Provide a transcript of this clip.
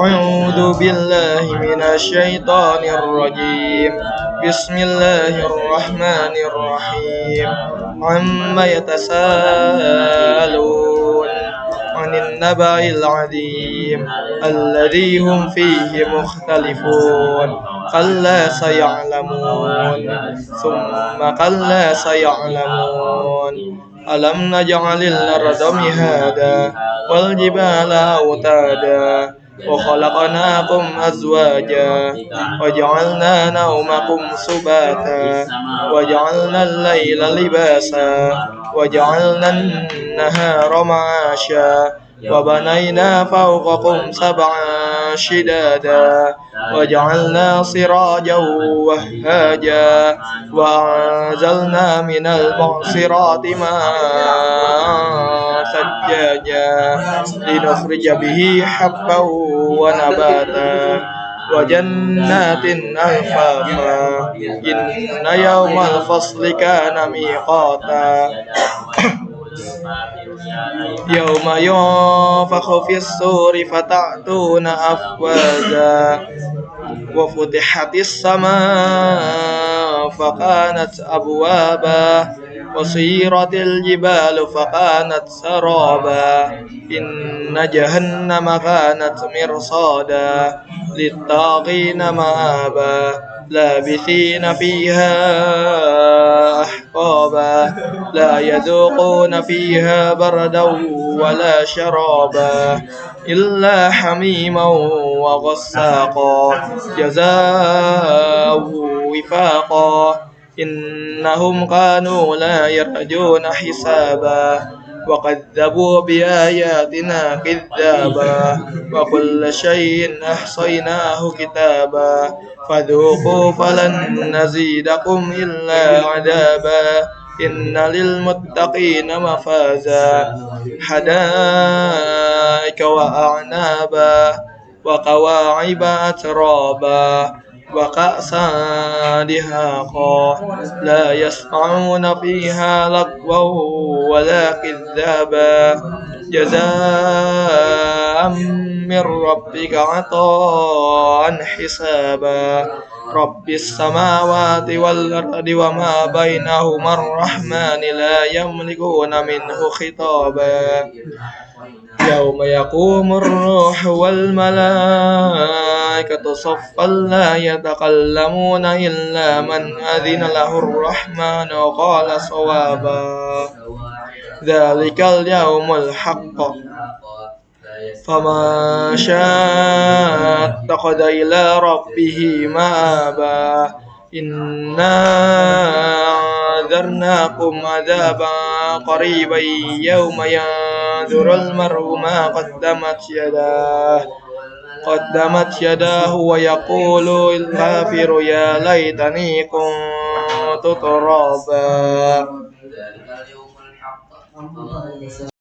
أعوذ بالله من الشيطان الرجيم. بسم الله الرحمن الرحيم. عما يتساءلون عن النبأ العظيم الذي هم فيه مختلفون كلا سيعلمون ثم كلا سيعلمون ألم نجعل الأرض مهادا والجبال أوتادا وخلقناكم أزواجا وجعلنا نومكم سباتا وجعلنا الليل لباسا وجعلنا النهار معاشا وبنينا فوقكم سبعا شدادا وجعلنا سراجا وهاجا وأنزلنا من المعصرات ماء ثجاجا لنخرج به حبا ونباتا وجنات ألفافا إن يوم الفصل كان ميقاتا يوم ينفخ في الصور فتأتون أفواجا وفتحت السماء فكانت أبوابا وسيرت الجبال فكانت سرابا إن جهنم كانت مرصادا للطاغين مآبا لابثين فيها أحقابا لا يذوقون فيها بردا ولا شرابا إلا حميما وغساقا جزاء وفاقا إنهم كانوا لا يرجون حسابا وكذبوا بآياتنا كذابا وكل شيء أحصيناه كتابا فذوقوا فلن نزيدكم إلا عذابا إن للمتقين مفازا حدائق وأعنابا وكواعب أترابا وكأسا دهاقا لا يسمعون فيها لغوا ولا كذابا جزاء من ربك عطاء حسابا رب السماوات والأرض وما بينهما الرحمن لا يملكون منه خطابا يوم يقوم الروح والملائكة صفا لا يتكلمون إلا من أذن له الرحمن وقال صوابا ذلك اليوم الحق فمن شاء اتخذ إلى ربه مآبا إنا أنذرناكم عذابا قريبا يوم ينظر المرء ما قدمت يداه ويقول الكافر يا ليتني كنت ترابا.